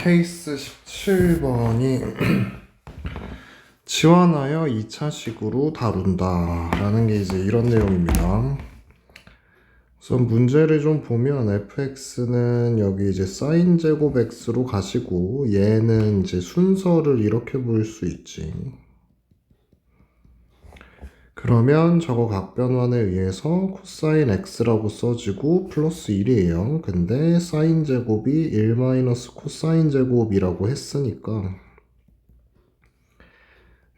케이스 17번이 치환하여 2차식으로 다룬다 라는 게 이제 이런 내용입니다. 우선 문제를 좀 보면 fx는 여기 이제 sin 제곱 x로 가시고 얘는 이제 순서를 이렇게 볼 수 있지. 그러면 저거 각변환에 의해서 코사인 x라고 써지고 플러스 1이에요. 근데 sin 제곱이 1 마이너스 코사인 제곱이라고 했으니까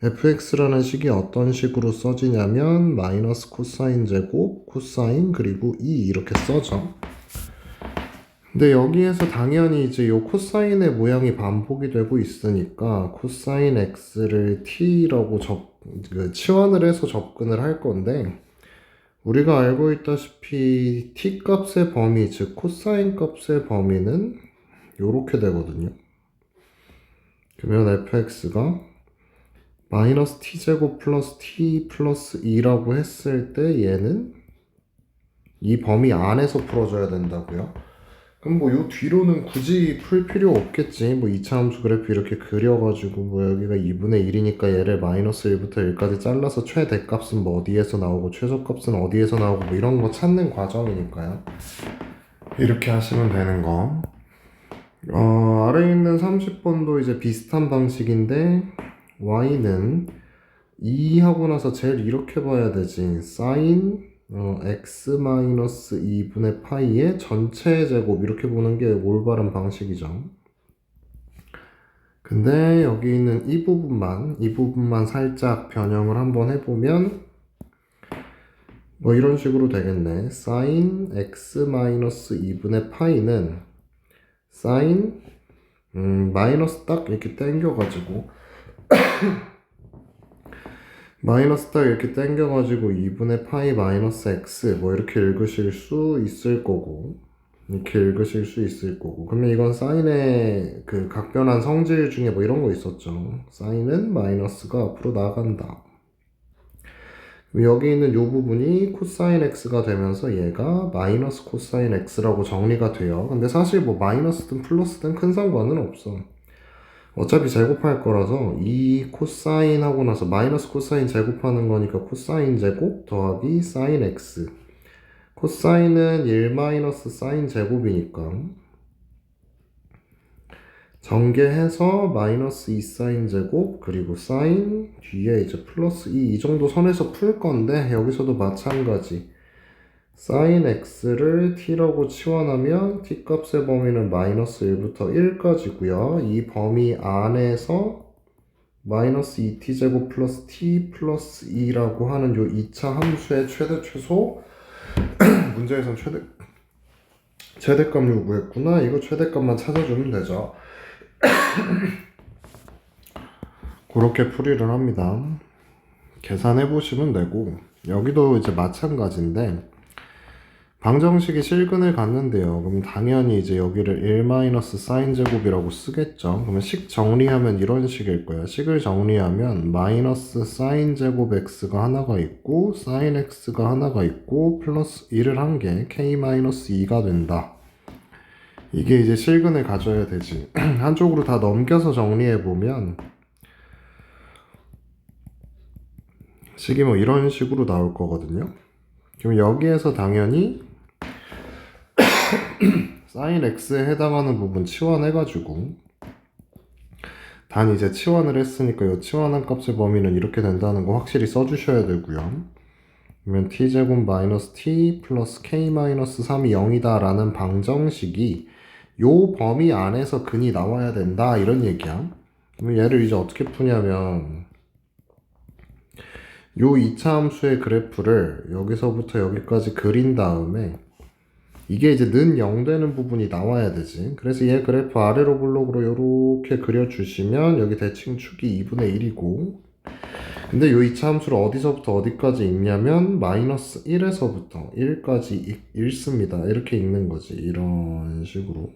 fx라는 식이 어떤 식으로 써지냐면 마이너스 코사인 제곱, 코사인 그리고 2 이렇게 써져. 근데 여기에서 당연히 이제 요 코사인의 모양이 반복이 되고 있으니까 코사인 x를 t라고 치환을 해서 접근을 할 건데 우리가 알고 있다시피 t 값의 범위, 즉 코사인 값의 범위는 요렇게 되거든요. 그러면 fx가 마이너스 t제곱 플러스 t 플러스 2라고 했을 때 얘는 이 범위 안에서 풀어줘야 된다고요. 그럼 뭐 요 뒤로는 굳이 풀 필요 없겠지. 뭐 2차 함수 그래프 이렇게 그려가지고 뭐 여기가 2분의 1이니까 얘를 마이너스 1부터 1까지 잘라서 최대값은 뭐 어디에서 나오고 최소값은 어디에서 나오고 뭐 이런 거 찾는 과정이니까요. 이렇게 하시면 되는 거. 아래에 있는 30번도 이제 비슷한 방식인데 y는 2 하고 나서 제일 이렇게 봐야 되지. sin x-2분의 파이의 전체 제곱 이렇게 보는 게 올바른 방식이죠. 근데 여기 있는 이 부분만 살짝 변형을 한번 해보면 뭐 이런 식으로 되겠네. sin x-2분의 파이는 sin 마이너스 딱 이렇게 당겨가지고 마이너스 딱 이렇게 당겨가지고 2분의 파이 마이너스 x 뭐 이렇게 읽으실 수 있을 거고 그러면 이건 사인의 그 각변환 성질 중에 뭐 이런 거 있었죠. 사인은 마이너스가 앞으로 나간다. 여기 있는 이 부분이 코사인 x가 되면서 얘가 마이너스 코사인 x라고 정리가 돼요. 근데 사실 뭐 마이너스든 플러스든 큰 상관은 없어. 어차피 제곱할 거라서 이 코사인 하고 나서 마이너스 코사인 제곱하는 거니까 코사인 제곱 더하기 사인 x. 코사인은 1 마이너스 사인 제곱이니까 전개해서 마이너스 2 사인 제곱 그리고 사인 뒤에 이제 플러스 2 이 정도 선에서 풀 건데 여기서도 마찬가지. sin x를 t라고 치환하면 t 값의 범위는 마이너스 1부터 1까지고요. 이 범위 안에서 마이너스 2t제곱 플러스 t 플러스 2라고 하는 요 2차 함수의 최대 최소 문제에선 최대값 요구했구나. 이거 최대값만 찾아주면 되죠. 그렇게 풀이를 합니다. 계산해 보시면 되고 여기도 이제 마찬가지인데 방정식이 실근을 갖는데요. 그럼 당연히 이제 여기를 1 사인 제곱이라고 쓰겠죠. 그러면 식 정리하면 이런 식일 거예요. 식을 정리하면 마이너스 사인 제곱 x가 하나가 있고 사인 x가 하나가 있고 플러스 1을 한 게 k-2가 된다. 이게 이제 실근을 가져야 되지. 한쪽으로 다 넘겨서 정리해 보면 식이 뭐 이런 식으로 나올 거거든요. 그럼 여기에서 당연히 sin x에 해당하는 부분 치환해가지고 단 이제 치환을 했으니까 이 치환한 값의 범위는 이렇게 된다는 거 확실히 써주셔야 되고요. 그러면 t제곱 마이너스 t 플러스 k 마이너스 3이 0이다 라는 방정식이 요 범위 안에서 근이 나와야 된다 이런 얘기야. 그럼 얘를 이제 어떻게 푸냐면 요 2차 함수의 그래프를 여기서부터 여기까지 그린 다음에 이게 이제 는 0 되는 부분이 나와야 되지. 그래서 얘 그래프 아래로 블록으로 이렇게 그려주시면 여기 대칭축이 2분의 1이고 근데 요 2차 함수를 어디서부터 어디까지 읽냐면 마이너스 1에서부터 1까지 읽습니다. 이렇게 읽는 거지. 이런 식으로.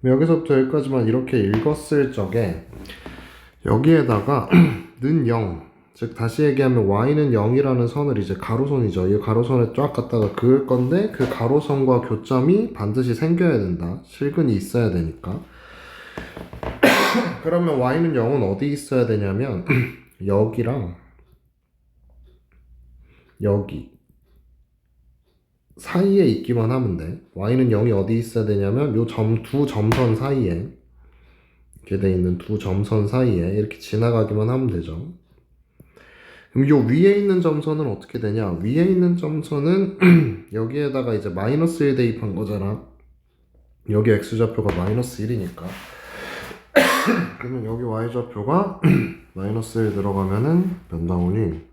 여기서부터 여기까지만 이렇게 읽었을 적에 여기에다가 는 0, 즉 다시 얘기하면 y는 0이라는 선을 이제 가로선이죠. 이 가로선에 쫙 갖다가 그을 건데 그 가로선과 교점이 반드시 생겨야 된다. 실근이 있어야 되니까. 그러면 y는 0은 어디 있어야 되냐면 여기랑 여기 사이에 있기만 하면 돼. y는 0이 어디 있어야 되냐면 요 두 점선 사이에 이렇게 돼 있는 두 점선 사이에 이렇게 지나가기만 하면 되죠. 그럼 요 위에 있는 점선은 어떻게 되냐? 위에 있는 점선은 여기에다가 이제 마이너스 1 대입한 거잖아. 여기 x좌표가 마이너스 1이니까. 그러면 여기 y좌표가 마이너스 1 들어가면은 몇 나오니?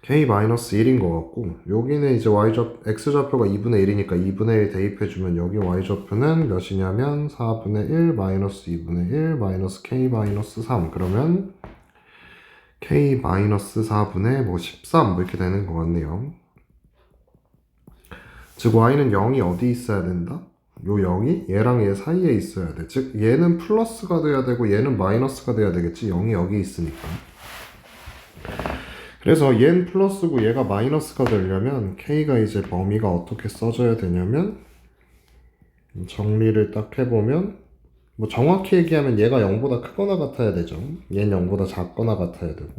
k-1인 것 같고, 여기는 이제 x좌표가 2분의 1이니까 2분의 1 대입해주면 여기 y좌표는 몇이냐면 4분의 1 마이너스 2분의 1 마이너스 k-3. 그러면 k-4분의 13 이렇게 되는 것 같네요. 즉 y는 0이 어디 있어야 된다? 요 0이 얘랑 얘 사이에 있어야 돼. 즉 얘는 플러스가 돼야 되고 얘는 마이너스가 돼야 되겠지. 0이 여기 있으니까. 그래서 얘는 플러스고 얘가 마이너스가 되려면 k가 이제 범위가 어떻게 써져야 되냐면 정리를 딱 해보면 뭐 정확히 얘기하면 얘가 0보다 크거나 같아야 되죠. 얘는 0보다 작거나 같아야 되고.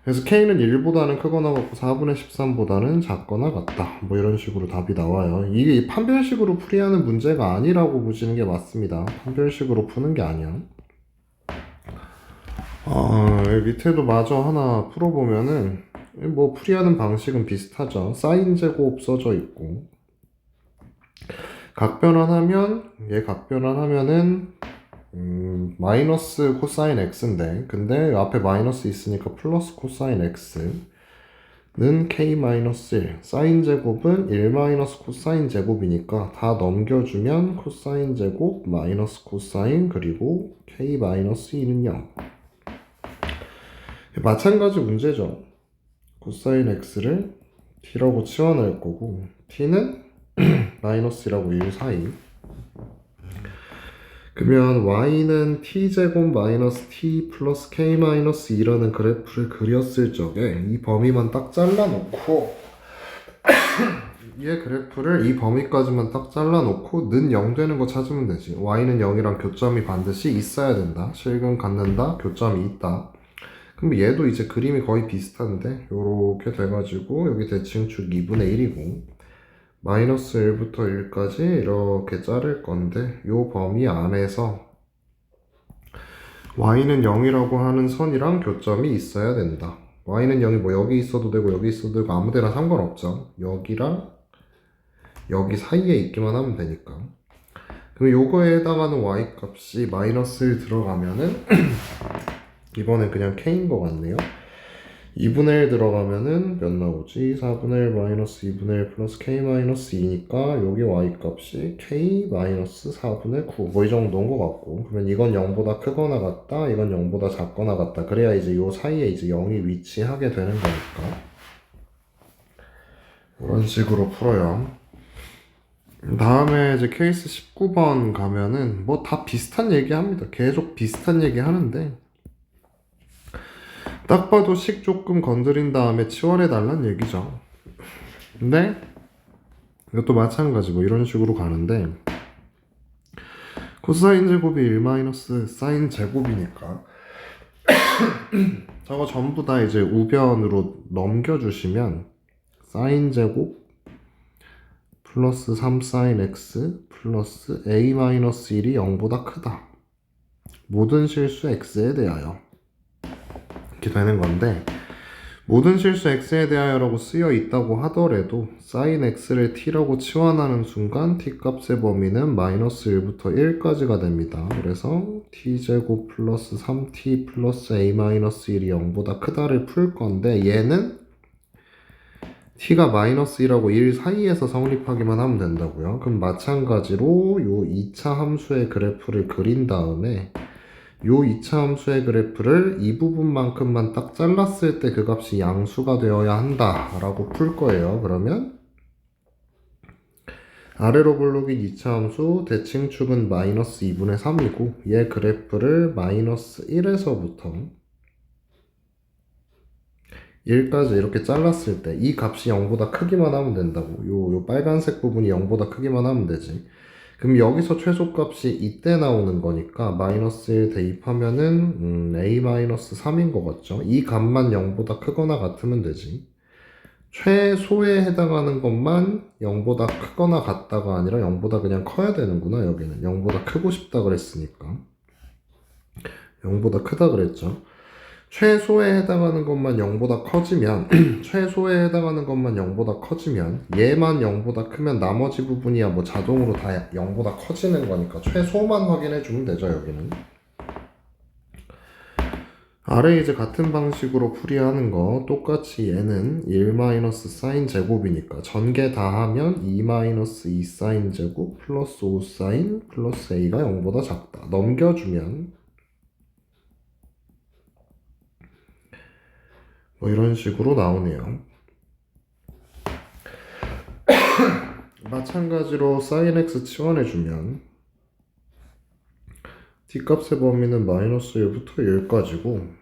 그래서 k는 1보다는 크거나 같고 4분의 13보다는 작거나 같다. 뭐 이런 식으로 답이 나와요. 이게 판별식으로 풀이하는 문제가 아니라고 보시는 게 맞습니다. 판별식으로 푸는 게 아니야. 여기 밑에도 마저 하나 풀어보면은 뭐 풀이하는 방식은 비슷하죠. 사인 제곱 써져 있고 각변환하면 얘 각변환하면은 마이너스 코사인 x인데 근데 앞에 마이너스 있으니까 플러스 코사인 x는 k-1 사인 제곱은 1 마이너스 코사인 제곱이니까 다 넘겨주면 코사인 제곱 마이너스 코사인 그리고 k-1은 0. 마찬가지 문제죠. 코사인 x를 t라고 치환할 거고 t는 마이너스 1하고 1 사이. 그러면 y는 t제곱 마이너스 t 플러스 k 마이너스 2라는 그래프를 그렸을 적에 이 범위만 딱 잘라놓고 얘 그래프를 이 범위까지만 딱 잘라놓고 는 0 되는 거 찾으면 되지. y는 0이랑 교점이 반드시 있어야 된다. 실근 갖는다. 교점이 있다. 그럼 얘도 이제 그림이 거의 비슷한데 요렇게 돼가지고 여기 대칭축 2분의 1이고 마이너스 1부터 1까지 이렇게 자를 건데 요 범위 안에서 y는 0이라고 하는 선이랑 교점이 있어야 된다. y는 0이 뭐 여기 있어도 되고 여기 있어도 되고 아무 데나 상관없죠. 여기랑 여기 사이에 있기만 하면 되니까. 그럼 요거에 해당하는 y 값이 마이너스 1 들어가면은 이번엔 그냥 k인 것 같네요. 2분의 1 들어가면은 몇 나오지? 4분의 1 마이너스 2분의 1 플러스 k 마이너스 2니까 여기 y 값이 k 마이너스 4분의 9 뭐 이 정도인 것 같고 그러면 이건 0보다 크거나 같다 이건 0보다 작거나 같다 그래야 이제 요 사이에 이제 0이 위치하게 되는 거니까 이런 식으로 풀어요. 다음에 이제 케이스 19번 가면은 뭐 다 비슷한 얘기 합니다. 계속 비슷한 얘기 하는데 딱 봐도 식 조금 건드린 다음에 치환해 달란 얘기죠. 근데 이것도 마찬가지 뭐 이런 식으로 가는데 코사인 제곱이 1 마이너스 사인 제곱이니까 저거 전부 다 이제 우변으로 넘겨주시면 사인 제곱 플러스 3 사인 x 플러스 a 마이너스 1이 0보다 크다. 모든 실수 x에 대하여 이렇게 되는 건데 모든 실수 x에 대하여라고 쓰여 있다고 하더라도 sin x를 t라고 치환하는 순간 t 값의 범위는 마이너스 1부터 1까지가 됩니다. 그래서 t제곱 플러스 3t 플러스 a 마이너스 1이 0보다 크다를 풀 건데 얘는 t가 마이너스 1하고 1 사이에서 성립하기만 하면 된다고요. 그럼 마찬가지로 요 2차 함수의 그래프를 그린 다음에 요 2차 함수의 그래프를 이 부분만큼만 딱 잘랐을 때 그 값이 양수가 되어야 한다 라고 풀 거예요. 그러면 아래로 블록인 2차 함수 대칭축은 마이너스 2분의 3이고 얘 그래프를 마이너스 1에서부터 1까지 이렇게 잘랐을 때 이 값이 0보다 크기만 하면 된다고. 요 빨간색 부분이 0보다 크기만 하면 되지. 그럼 여기서 최소값이 이때 나오는 거니까 마이너스 1 대입하면은 a-3인 것 같죠? 이 값만 0보다 크거나 같으면 되지. 최소에 해당하는 것만 0보다 크거나 같다가 아니라 0보다 그냥 커야 되는구나. 여기는 0보다 크고 싶다 그랬으니까 0보다 크다 그랬죠. 최소에 해당하는 것만 0보다 커지면 최소에 해당하는 것만 0보다 커지면 얘만 0보다 크면 나머지 부분이야 뭐 자동으로 다 0보다 커지는 거니까 최소만 확인해 주면 되죠. 여기는 아래 이제 같은 방식으로 풀이하는 거 똑같이 얘는 1 사인 제곱이니까 전개 다 하면 2 사인 제곱 플러스 5 사인 플러스 a가 0보다 작다. 넘겨주면 뭐 이런 식으로 나오네요. 마찬가지로 sin x 치환해주면 t값의 범위는 마이너스 1부터 1까지고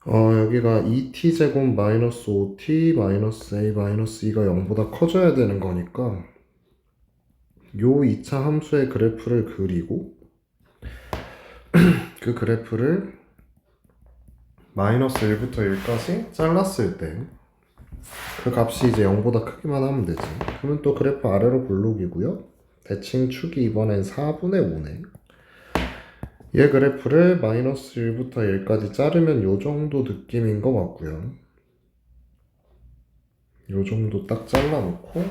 여기가 2t제곱 마이너스 5t 마이너스 a 마이너스 2가 0보다 커져야 되는 거니까 요 2차 함수의 그래프를 그리고 그 그래프를 마이너스 1부터 1까지 잘랐을 때 그 값이 이제 0보다 크기만 하면 되지. 그러면 또 그래프 아래로 블록이고요. 대칭축이 이번엔 4분의 5네. 얘 그래프를 마이너스 1부터 1까지 자르면 요 정도 느낌인 것 같고요. 요 정도 딱 잘라놓고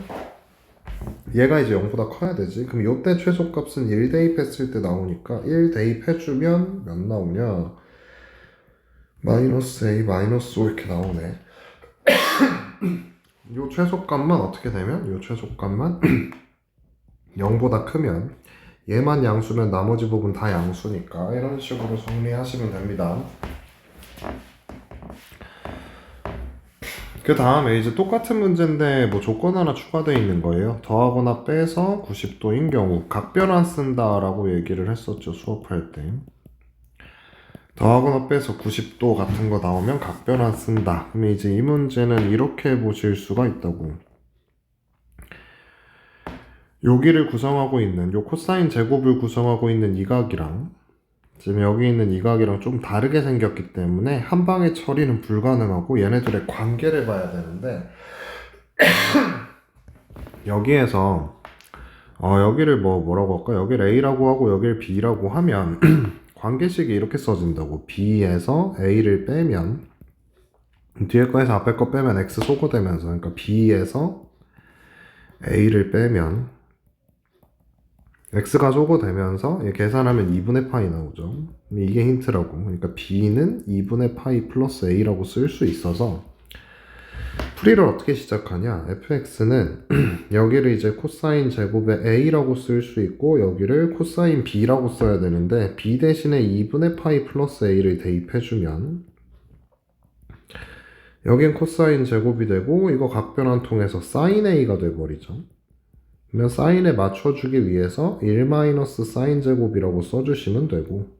얘가 이제 0보다 커야 되지. 그럼 요때 최소값은 1 대입했을 때 나오니까 1 대입해주면 몇 나오냐? 마이너스 a 마이너스 5 이렇게 나오네. 요 최소값만 어떻게 되면? 요 최소값만 0보다 크면 얘만 양수면 나머지 부분 다 양수니까 이런 식으로 정리하시면 됩니다. 그 다음에 이제 똑같은 문제인데 뭐 조건 하나 추가되어 있는 거예요. 더하거나 빼서 90도인 경우 각변환 쓴다 라고 얘기를 했었죠. 수업할 때. 더하거나 빼서 90도 같은 거 나오면 각변환 쓴다. 그러면 이제 이 문제는 이렇게 보실 수가 있다고. 여기를 구성하고 있는 요 코사인 제곱을 구성하고 있는 이 각이랑 지금 여기 있는 이 각이랑 좀 다르게 생겼기 때문에 한 방에 처리는 불가능하고 얘네들의 관계를 봐야 되는데 여기에서 여기를 뭐라고 할까? 여기를 A라고 하고 여기를 B라고 하면 관계식이 이렇게 써진다고. B에서 A를 빼면 뒤에 거에서 앞에 거 빼면 X 소거되면서 그러니까 B에서 A를 빼면 X가 소거되면서 계산하면 2분의 파이 나오죠. 이게 힌트라고. 그러니까 B는 2분의 파이 플러스 A라고 쓸 수 있어서 풀이를 어떻게 시작하냐. fx는 여기를 이제 코사인 제곱에 A라고 쓸 수 있고 여기를 코사인 B라고 써야 되는데 B 대신에 2분의 파이 플러스 A를 대입해주면 여긴 코사인 제곱이 되고 이거 각변환 통해서 사인 A가 돼버리죠. 그러면 사인에 맞춰주기 위해서 1 사인 제곱이라고 써주시면 되고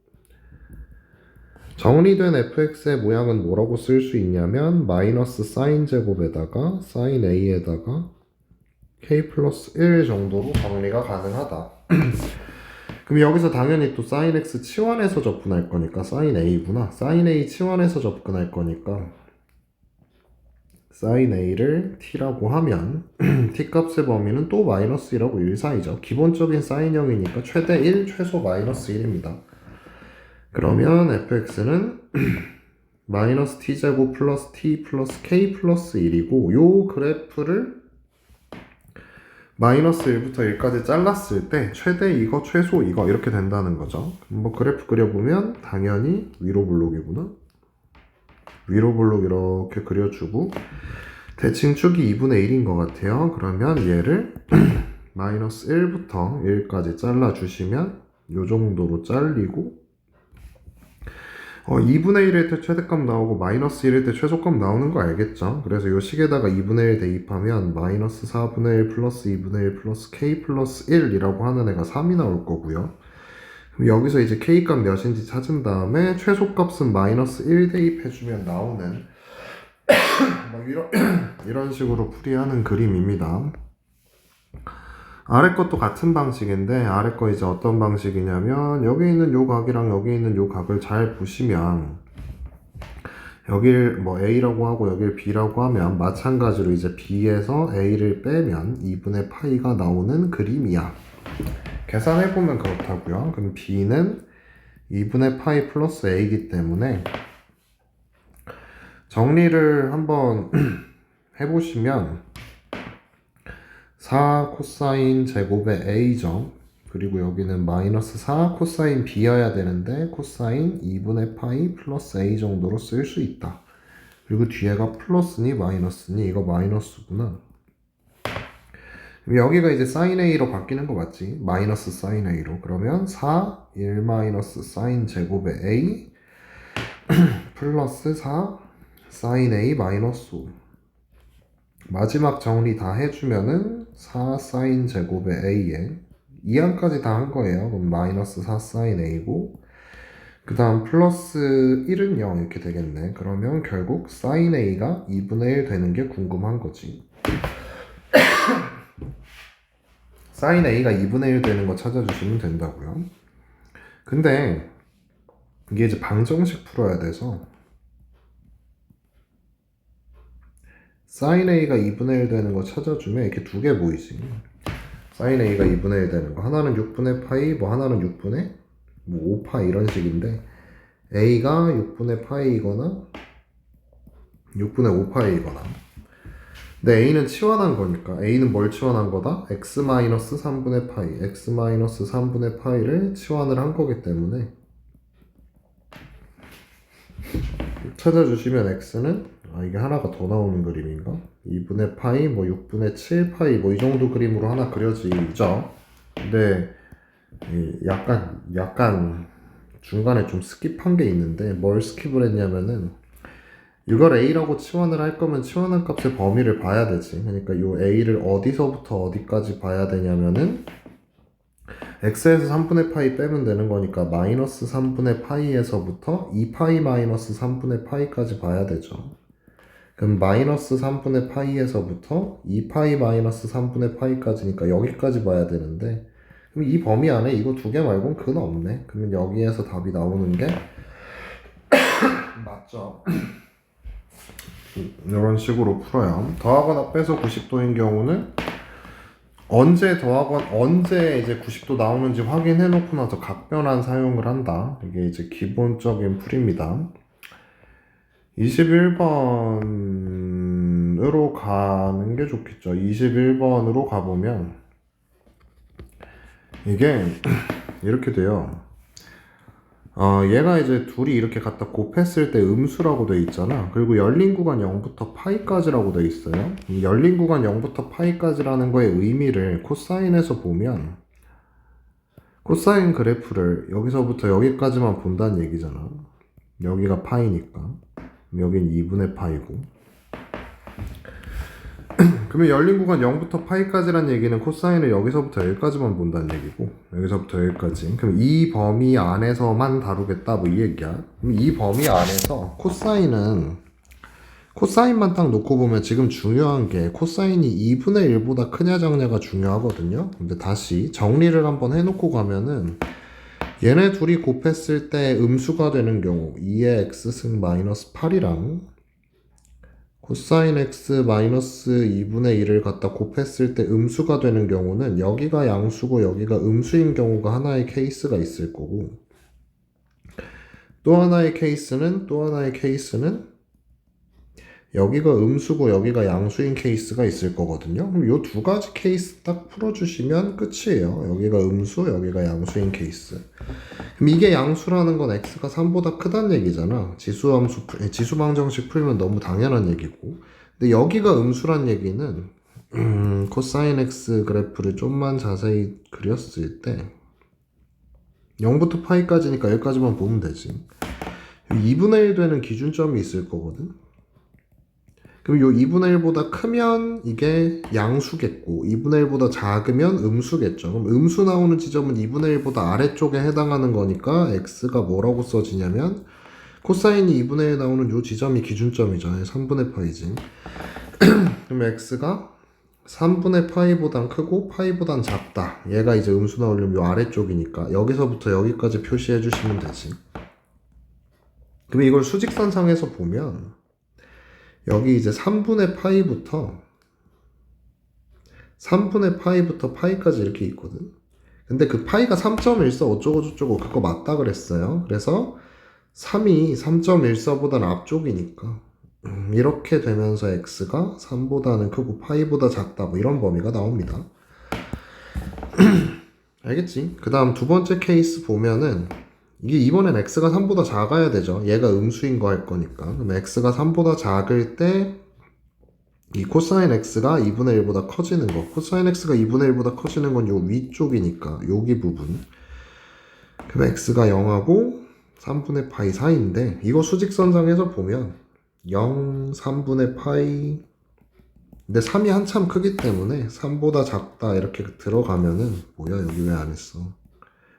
정리된 fx의 모양은 뭐라고 쓸 수 있냐면 마이너스 사인 제곱에다가 사인 a에다가 k 플러스 1 정도로 정리가 가능하다. 그럼 여기서 당연히 또 사인 x 치환해서 접근할 거니까 사인 a구나. 사인 a 치환해서 접근할 거니까 사인 a를 t라고 하면 t 값의 범위는 또 마이너스 1하고 1 사이죠. 기본적인 사인형이니까 최대 1, 최소 마이너스 1입니다. 그러면 fx는 마이너스 t제곱 플러스 t 플러스 k 플러스 1이고 요 그래프를 마이너스 1부터 1까지 잘랐을 때 최대 이거 최소 이거 이렇게 된다는 거죠. 뭐 그래프 그려보면 당연히 위로 블록이구나. 위로 블록 이렇게 그려주고 대칭축이 2분의 1인 것 같아요. 그러면 얘를 마이너스 1부터 1까지 잘라주시면 요 정도로 잘리고 2분의 1일 때 최대값 나오고 마이너스 1일 때 최소값 나오는 거 알겠죠? 그래서 이 식에다가 2분의 1 대입하면 마이너스 4분의 1 플러스 2분의 1 플러스 k 플러스 1이라고 하는 애가 3이 나올 거고요. 그럼 여기서 이제 k값 몇인지 찾은 다음에 최소값은 마이너스 1 대입해주면 나오는 막 이런 식으로 풀이하는 그림입니다. 아래 것도 같은 방식인데 아래 거 이제 어떤 방식이냐면 여기 있는 요 각이랑 여기 있는 요 각을 잘 보시면 여길 뭐 A라고 하고 여길 B라고 하면 마찬가지로 이제 B에서 A를 빼면 2분의 파이가 나오는 그림이야. 계산해보면 그렇다고요. 그럼 B는 2분의 파이 플러스 A이기 때문에 정리를 한번 해보시면 4 코사인 제곱의 A점 그리고 여기는 마이너스 4 코사인 B여야 되는데 코사인 2분의 파이 플러스 A 정도로 쓸 수 있다. 그리고 뒤에가 플러스니 마이너스니 이거 마이너스구나. 여기가 이제 사인 A로 바뀌는 거 맞지? 마이너스 사인 A로. 그러면 4, 1 마이너스 사인 제곱의 A 플러스 4 사인 A 마이너스 5. 마지막 정리 다 해주면은 4 사인 제곱의 A에 2항까지 다 한 거예요. 그럼 마이너스 4 사인 A고 그 다음 플러스 1은 0 이렇게 되겠네. 그러면 결국 사인 A가 2분의 1 되는 게 궁금한 거지. 사인 A가 2분의 1 되는 거 찾아주시면 된다고요. 근데 이게 이제 방정식 풀어야 돼서 사인 A가 2분의 1 되는 거 찾아주면 이렇게 두 개 보이지. 사인 A가 2분의 1 되는 거 하나는 6분의 파이 뭐 하나는 6분의 뭐 5파이 이런 식인데 A가 6분의 파이이거나 6분의 5파이이거나 근데 A는 치환한 거니까 A는 뭘 치환한 거다? x-3분의 파이 x-3분의 파이를 치환을 한 거기 때문에 찾아주시면 x는 이게 하나가 더 나오는 그림인가? 2분의 파이 뭐 6분의 7파이 뭐 이 정도 그림으로 하나 그려지죠. 근데 약간 중간에 좀 스킵한 게 있는데 뭘 스킵을 했냐면은 이걸 A라고 치환을 할 거면 치환한 값의 범위를 봐야 되지. 그러니까 요 A를 어디서부터 어디까지 봐야 되냐면은 x에서 3분의 파이 빼면 되는 거니까 마이너스 3분의 파이에서부터 2파이 마이너스 3분의 파이까지 봐야 되죠. 그럼 마이너스 3분의 파이에서부터 2파이 마이너스 3분의 파이까지니까 여기까지 봐야 되는데 그럼 이 범위 안에 이거 두 개 말고는 그건 없네. 그러면 여기에서 답이 나오는 게 맞죠. 이런 식으로 풀어요. 더하거나 빼서 90도인 경우는 언제 이제 90도 나오는지 확인해 놓고 나서 각변환 사용을 한다. 이게 이제 기본적인 풀입니다. 21번으로 가는 게 좋겠죠. 21번으로 가보면 이게 이렇게 돼요. 얘가 이제 둘이 이렇게 갖다 곱했을 때 음수라고 돼 있잖아. 그리고 열린 구간 0부터 파이까지라고 돼 있어요. 이 열린 구간 0부터 파이까지라는 거의 의미를 코사인에서 보면 코사인 그래프를 여기서부터 여기까지만 본다는 얘기잖아. 여기가 파이니까. 여긴 2분의 파이고. 그러면 열린 구간 0부터 파이까지란 얘기는 코사인을 여기서부터 여기까지만 본다는 얘기고 여기서부터 여기까지 그럼 이 범위 안에서만 다루겠다 뭐 이 얘기야. 그럼 이 범위 안에서 코사인만 딱 놓고 보면 지금 중요한 게 코사인이 2분의 1보다 크냐 작냐가 중요하거든요. 근데 다시 정리를 한번 해놓고 가면은 얘네 둘이 곱했을 때 음수가 되는 경우 2의 x승 마이너스 8이랑 코사인 x 마이너스 2분의 1을 갖다 곱했을 때 음수가 되는 경우는 여기가 양수고 여기가 음수인 경우가 하나의 케이스가 있을 거고 또 하나의 케이스는 여기가 음수고 여기가 양수인 케이스가 있을 거거든요. 그럼 이 두 가지 케이스 딱 풀어주시면 끝이에요. 여기가 음수, 여기가 양수인 케이스. 그럼 이게 양수라는 건 x가 3보다 크다는 얘기잖아. 지수 방정식 풀면 너무 당연한 얘기고. 근데 여기가 음수란 얘기는 코사인 x 그래프를 좀만 자세히 그렸을 때 0부터 파이까지니까 여기까지만 보면 되지. 2분의 1 되는 기준점이 있을 거거든. 그럼 요 2분의 1보다 크면 이게 양수겠고 2분의 1보다 작으면 음수겠죠. 그럼 음수 나오는 지점은 2분의 1보다 아래쪽에 해당하는 거니까 x가 뭐라고 써지냐면 코사인이 2분의 1 나오는 요 지점이 기준점이죠. 3분의 파이지. 그럼 x가 3분의 파이보단 크고 파이보단 작다. 얘가 이제 음수 나오려면 요 아래쪽이니까 여기서부터 여기까지 표시해 주시면 되지. 그럼 이걸 수직선상에서 보면 여기 이제 3분의 파이부터 파이까지 이렇게 있거든. 근데 그 파이가 3.14 어쩌고저쩌고 그거 맞다 그랬어요. 그래서 3이 3.14보다는 앞쪽이니까 이렇게 되면서 x가 3보다는 크고 파이보다 작다 뭐 이런 범위가 나옵니다. 알겠지? 그 다음 두 번째 케이스 보면은 이게 이번엔 x가 3보다 작아야 되죠. 얘가 음수인 거 할 거니까. 그럼 x가 3보다 작을 때 이 코사인 x가 2분의 1보다 커지는 거. 코사인 x가 2분의 1보다 커지는 건 요 위쪽이니까 여기 부분. 그럼 x가 0하고 3분의 파이 사이인데 이거 수직선상에서 보면 0, 3분의 파이 근데 3이 한참 크기 때문에 3보다 작다 이렇게 들어가면은 뭐야 여기 왜 안 했어?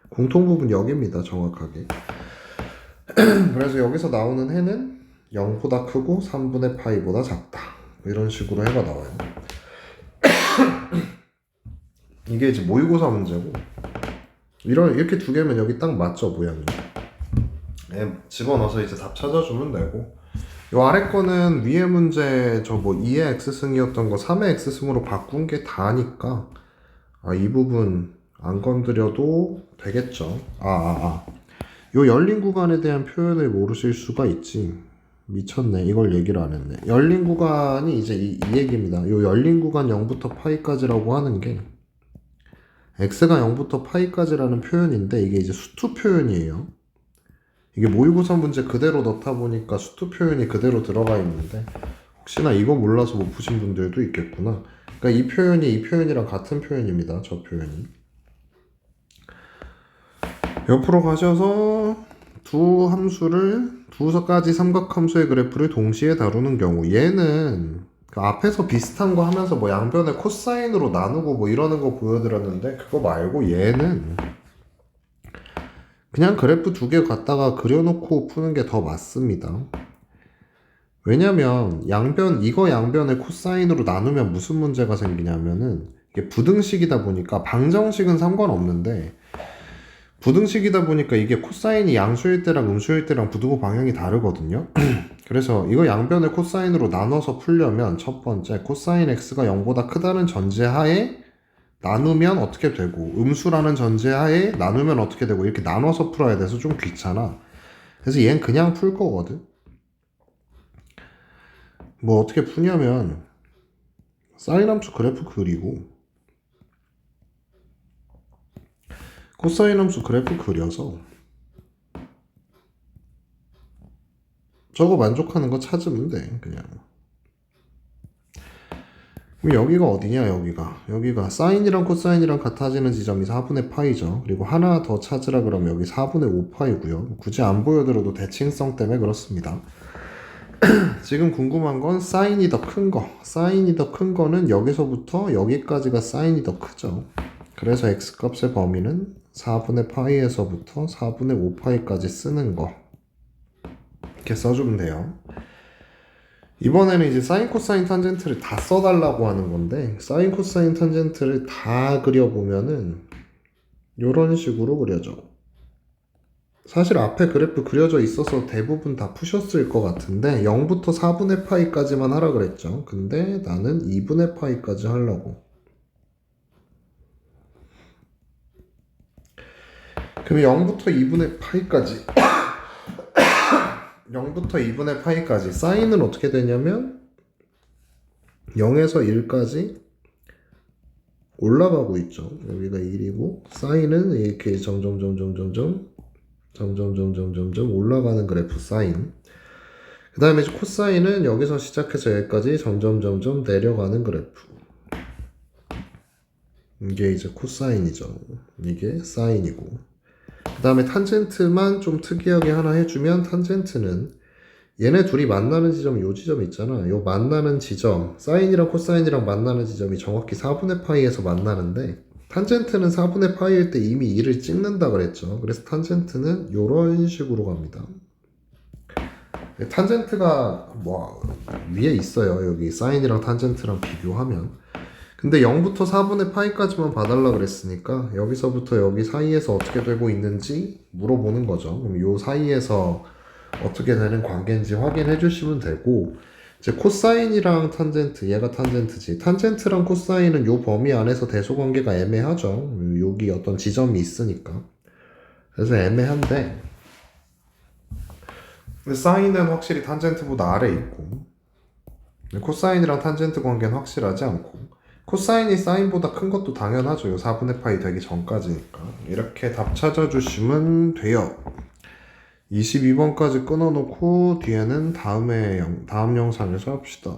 공통 부분 여기입니다 정확하게. 그래서 여기서 나오는 해는 0보다 크고 3분의 파이보다 작다 이런 식으로 해가 나와요. 이게 이제 모의고사 문제고 이렇게 두 개면 여기 딱 맞죠 모양이. 집어넣어서 이제 답 찾아주면 되고 요 아래 거는 위에 문제 저 뭐 2의 x승이었던 거 3의 x승으로 바꾼 게 다니까 이 부분 안 건드려도 되겠죠. 요 열린 구간에 대한 표현을 모르실 수가 있지. 미쳤네. 이걸 얘기를 안 했네. 열린 구간이 이제 이 얘기입니다. 요 열린 구간 0부터 파이까지라고 하는 게 x가 0부터 파이까지라는 표현인데 이게 이제 수투 표현이에요. 이게 모의고사 문제 그대로 넣다 보니까 수투 표현이 그대로 들어가 있는데 혹시나 이거 몰라서 못 푸신 분들도 있겠구나. 그러니까 이 표현이 이 표현이랑 같은 표현입니다. 저 표현이. 옆으로 가셔서 두 함수를 두 가지 삼각함수의 그래프를 동시에 다루는 경우 얘는 그 앞에서 비슷한 거 하면서 뭐 양변을 코사인으로 나누고 뭐 이러는 거 보여드렸는데 그거 말고 얘는 그냥 그래프 두 개 갖다가 그려놓고 푸는 게 더 맞습니다. 왜냐면 이거 양변을 코사인으로 나누면 무슨 문제가 생기냐면은 이게 부등식이다 보니까 방정식은 상관없는데 부등식이다 보니까 이게 코사인이 양수일 때랑 음수일 때랑 부등호 방향이 다르거든요. 그래서 이거 양변을 코사인으로 나눠서 풀려면 첫 번째 코사인 x가 0보다 크다는 전제하에 나누면 어떻게 되고 음수라는 전제하에 나누면 어떻게 되고 이렇게 나눠서 풀어야 돼서 좀 귀찮아. 그래서 얘는 그냥 풀 거거든. 뭐 어떻게 푸냐면 사인 함수 그래프 그리고 코사인 함수 그래프 그려서 저거 만족하는 거 찾으면 돼 그냥. 그럼 여기가 어디냐 여기가 사인이랑 코사인이랑 같아지는 지점이 4분의 파이죠. 그리고 하나 더 찾으라 그러면 여기 4분의 5파이고요. 굳이 안 보여드려도 대칭성 때문에 그렇습니다. 지금 궁금한 건 사인이 더 큰 거. 사인이 더 큰 거는 여기서부터 여기까지가 사인이 더 크죠. 그래서 x값의 범위는 4분의 파이에서부터 4분의 5파이까지 쓰는 거. 이렇게 써주면 돼요. 이번에는 이제 사인 코사인 탄젠트를 다 써달라고 하는 건데 사인 코사인 탄젠트를 다 그려보면은 이런 식으로 그려져. 사실 앞에 그래프 그려져 있어서 대부분 다 푸셨을 것 같은데 0부터 4분의 파이까지만 하라 그랬죠. 근데 나는 2분의 파이까지 하려고. 그럼 0부터 2분의 파이까지 0부터 2분의 파이까지 사인은 어떻게 되냐면 0에서 1까지 올라가고 있죠. 여기가 1이고 사인은 이렇게 점점 올라가는 그래프 사인. 그 다음에 코사인은 여기서 시작해서 여기까지 점점 내려가는 그래프. 이게 이제 코사인이죠. 이게 사인이고. 그 다음에 탄젠트만 좀 특이하게 하나 해주면 탄젠트는 얘네 둘이 만나는 지점이 요 지점 있잖아. 요 만나는 지점, 사인이랑 코사인이랑 만나는 지점이 정확히 4분의 파이에서 만나는데 탄젠트는 4분의 파이일 때 이미 2를 찍는다 그랬죠. 그래서 탄젠트는 요런 식으로 갑니다. 탄젠트가 뭐 위에 있어요. 여기 사인이랑 탄젠트랑 비교하면. 근데 0부터 4분의 파이까지만 봐달라 그랬으니까 여기서부터 여기 사이에서 어떻게 되고 있는지 물어보는 거죠. 그럼 요 사이에서 어떻게 되는 관계인지 확인해 주시면 되고, 이제 코사인이랑 탄젠트, 얘가 탄젠트지. 탄젠트랑 코사인은 요 범위 안에서 대소 관계가 애매하죠. 여기 어떤 지점이 있으니까. 그래서 애매한데, 근데 사인은 확실히 탄젠트보다 아래 있고, 코사인이랑 탄젠트 관계는 확실하지 않고, 코사인이 사인보다 큰 것도 당연하죠. 요 4분의 파이 되기 전까지니까. 이렇게 답 찾아주시면 돼요. 22번까지 끊어놓고 뒤에는 다음 영상에서 합시다.